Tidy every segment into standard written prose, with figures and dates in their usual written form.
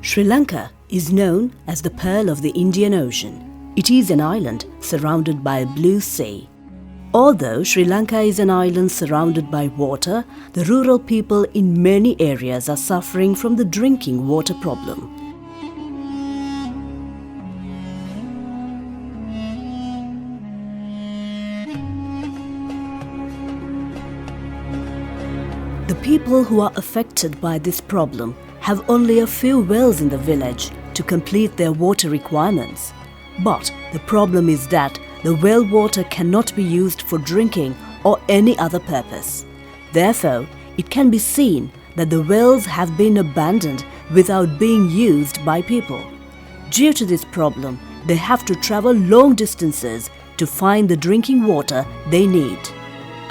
Sri Lanka is known as the Pearl of the Indian Ocean. It is an island surrounded by a blue sea. Although Sri Lanka is an island surrounded by water, the rural people in many areas are suffering from the drinking water problem. The people who are affected by this problem have only a few wells in the village to complete their water requirements. But the problem is that the well water cannot be used for drinking or any other purpose. Therefore, it can be seen that the wells have been abandoned without being used by people. Due to this problem, they have to travel long distances to find the drinking water they need.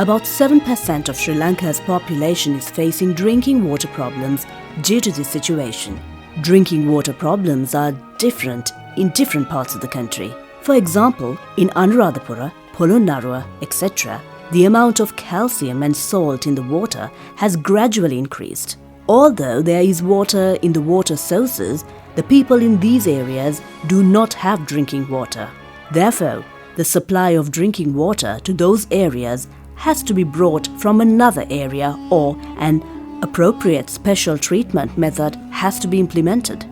About 7% of Sri Lanka's population is facing drinking water problems due to this situation. Drinking water problems are different in different parts of the country. For example, in Anuradhapura, Polonnaruwa, etc., the amount of calcium and salt in the water has gradually increased. Although there is water in the water sources, the people in these areas do not have drinking water. Therefore, the supply of drinking water to those areas has to be brought from another area, or an appropriate special treatment method has to be implemented.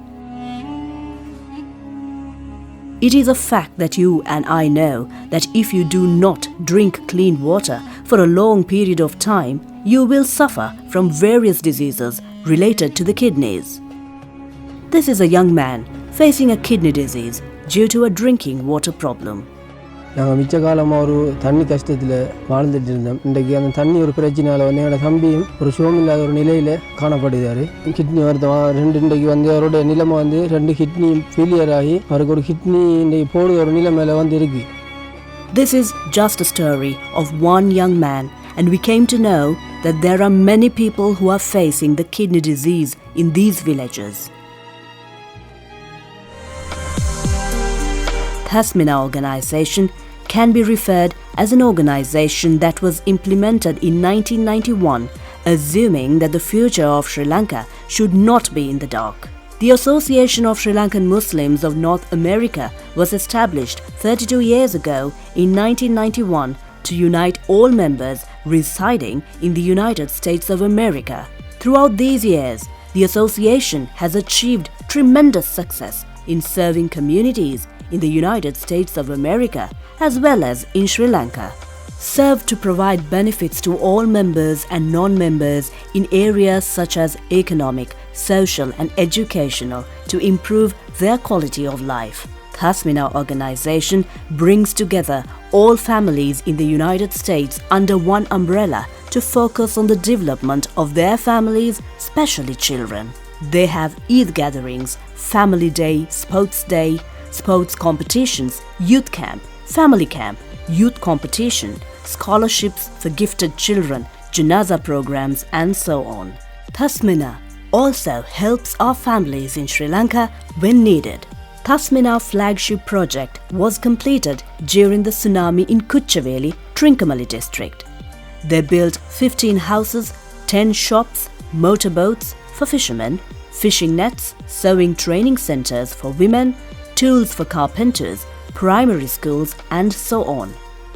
It is a fact that you and I know that if you do not drink clean water for a long period of time, you will suffer from various diseases related to the kidneys. This is a young man facing a kidney disease due to a drinking water problem. நாங்கள் மிச்ச காலமாக ஒரு தண்ணி கஷ்டத்தில் வாழ்ந்துட்டு இருந்தோம். இன்றைக்கு அந்த தண்ணி ஒரு பிரச்சனையால் வந்து என்னோடய தம்பியும் ஒரு சுகமில்லாத ஒரு நிலையில் காணப்படுகிறார். கிட்னி வருத்தம் இன்றைக்கு வந்து அவருடைய நிலைமை வந்து 2 கிட்னி ஃபெயிலியர் ஆகி அவருக்கு ஒரு கிட்னி இன்றைக்கு போடுற ஒரு நிலைமையில் வந்து இருக்கு. This is just a story of one young man, and we came to know that there are many people who are facing the kidney disease in these villages. Tasmina organization can be referred as an organization that was implemented in 1991, assuming that the future of Sri Lanka should not be in the dark. The Association of Sri Lankan Muslims of North America was established 32 years ago in 1991 to unite all members residing in the United States of America. Throughout these years, the association has achieved tremendous success in serving communities in the United States of America as well as in Sri Lanka. Serve to provide benefits to all members and non-members in areas such as economic, social and educational to improve their quality of life. Tasmina organization brings together all families in the United States under one umbrella to focus on the development of their families, especially children. They have Eid gatherings, family day, sports competitions, youth camp, family camp, youth competition, scholarships for gifted children, janaza programs and so on. Tasmina also helps our families in Sri Lanka when needed. Tasmina flagship project was completed during the tsunami in Kuchaveli, Trincomalee district. They built 15 houses, 10 shops, motorboats for fishermen, fishing nets, sewing training centers for women, tools for carpenters, primary schools and so on.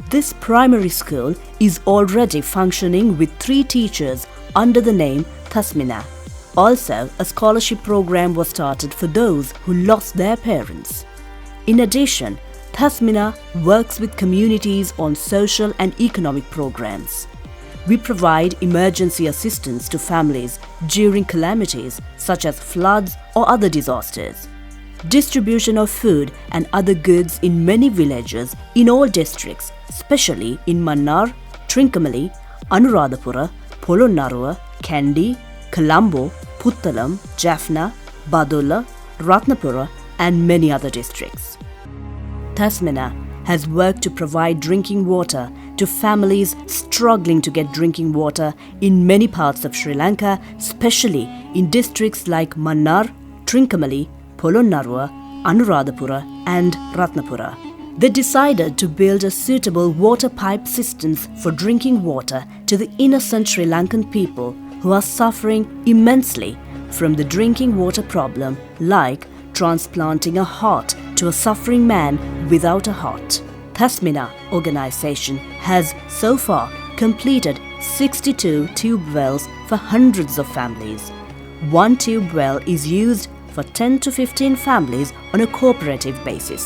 This primary school is already functioning with 3 teachers under the name Tasmina. Also, a scholarship program was started for those who lost their parents. In addition, Tasmina works with communities on social and economic programs. We provide emergency assistance to families during calamities such as floods or other disasters. Distribution of food and other goods in many villages in all districts, especially in Mannar, Trincomalee, Anuradhapura, Polonnaruwa, Kandy, Colombo, Puttalam, Jaffna, Badulla, Ratnapura and many other districts. Tasmina has worked to provide drinking water to families struggling to get drinking water in many parts of Sri Lanka, especially in districts like Mannar, Trincomalee, Polonnaruwa, Anuradhapura and Ratnapura. They decided to build a suitable water pipe systems for drinking water to the innocent Sri Lankan people who are suffering immensely from the drinking water problem, like transplanting a heart to a suffering man without a heart. Tasmina organization has so far completed 62 tube wells for hundreds of families. One tube well is used for 10 to 15 families on a cooperative basis.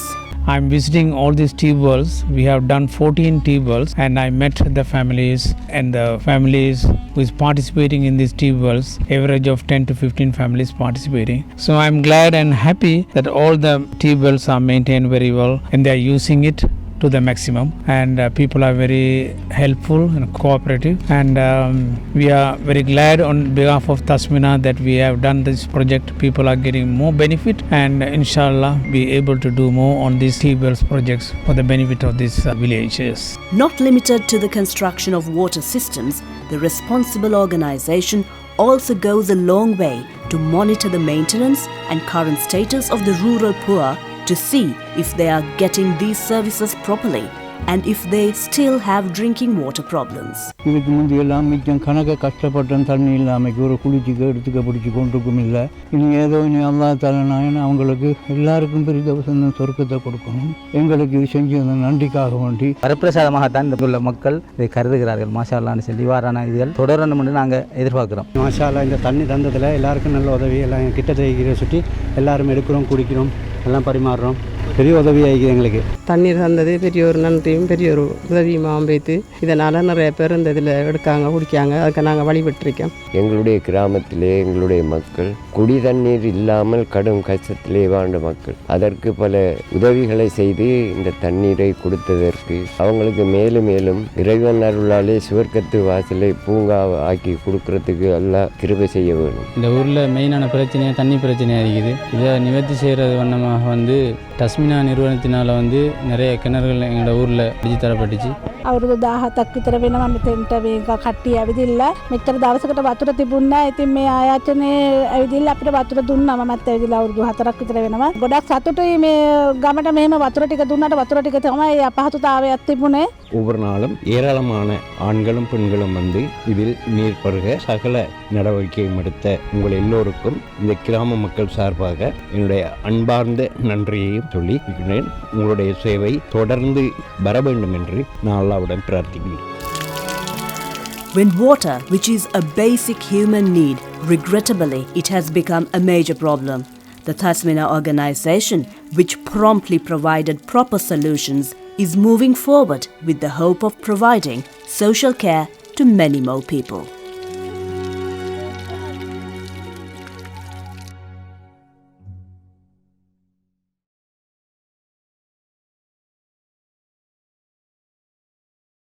I'm visiting all these tube wells. We have done 14 tube wells, and I met the families, and the families who is participating in these tube wells, average of 10 to 15 families participating. So I'm glad and happy that all the tube wells are maintained very well and they are using it to the maximum, and people are very helpful and cooperative, and we are very glad on behalf of Tasmina that we have done this project. People are getting more benefit, and inshallah be able to do more on these tube wells projects for the benefit of these villages. Not limited to the construction of water systems, the responsible organization also goes a long way to monitor the maintenance and current status of the rural poor to see if they are getting these services properly and if they still have drinking water problems. இதுக்கு முந்தையெல்லாம் மிச்சம் கணக்க கஷ்டப்பட்டோம், தண்ணி இல்லாமல் ஒரு குளிச்சுக்க எடுத்துக்க பிடிச்சி கொண்டிருக்கும் இல்லை. இனி ஏதோ இனி அல்லா தலனாயன் அவங்களுக்கு எல்லாருக்கும் பெரிய சொந்த சொர்க்கத்தை கொடுக்கணும். எங்களுக்கு இது செஞ்சு அந்த நன்றிக்காக வேண்டி வரப்பிரசாதமாகத்தான் இந்த உள்ள மக்கள் இதை கருதுகிறார்கள். மாஷா அல்லான்னு சொல்லி வாரான இதுகள் தொடரணும் என்று நாங்கள் எதிர்பார்க்குறோம். மாஷா அல்லா இந்த தண்ணி தந்ததில் எல்லாருக்கும் நல்ல உதவி, எல்லாம் கிட்டத்தை சுற்றி எல்லாரும் எடுக்கிறோம், குடிக்கிறோம், எல்லாம் பரிமாறுறோம். பெரிய உதவியாகிது எங்களுக்கு. தண்ணீர் தந்தது பெரிய ஒரு நன்றியும் பெரிய ஒரு உதவியுமாகவும் வைத்து இதனால் நிறைய பேர் இந்த இதில் எடுக்காங்க, குடிக்காங்க. அதுக்கு நாங்கள் வழிபட்டிருக்கோம். எங்களுடைய கிராமத்திலே எங்களுடைய மக்கள் குடி தண்ணீர் இல்லாமல் கடும் கஷ்டத்திலே வாழ்ந்த மக்கள். அதற்கு பல உதவிகளை செய்து இந்த தண்ணீரை கொடுத்ததற்கு அவங்களுக்கு மேலும் மேலும் இறைவன் அருளாலே சுவர்க்கத்து வாசலை பூங்கா ஆக்கி கொடுக்கறதுக்கு எல்லாம் கிருபை செய்ய வேணும். இந்த ஊரில் மெயினான பிரச்சனையாக தண்ணி பிரச்சனையாக இருக்குது. இதை நிவர்த்தி செய்கிறது வண்ணமாக டஸ்மினா நிறுவனத்தினால் நிறைய கிணறுகள் எங்களோட ஊரில் அடிச்சு தரப்பட்டுச்சு. අවුරුදු 17ක් විතර වෙනවා මෙතෙන්ට මේක කට්ටිය ඇවිදින්න. මෙච්චර දවසකට වතුර තිබුණා. ඉතින් මේ ආයතනයේ ඇවිදින්න අපිට වතුර දුන්නා. මමත් ඇවිදලා අවුරුදු 4ක් විතර වෙනවා. ගොඩක් සතුටුයි මේ ගමට මෙහෙම වතුර ටික දුන්නාට වතුර ටික තමයි අපහසුතාවයක් තිබුණේ. ஒவ்வொரு நாளும் ஏராளமான ஆண்களும் பெண்களும் இதில் நீர் பருக சகல நடவடிக்கையும் எடுத்த உங்கள் எல்லோருக்கும் இந்த கிராம மக்கள் சார்பாக என்னுடைய அன்பார்ந்த நன்றியையும் சொல்லி இருக்கிறேன். உங்களுடைய சேவை தொடர்ந்து வர வேண்டும் என்று நான் அல்லாஹ்விடம் பிரார்த்திக்கிறேன். When water, which is a basic human need, regrettably it has become a major problem. The Tasmina organization, which promptly provided proper solutions, is moving forward with the hope of providing social care to many more people.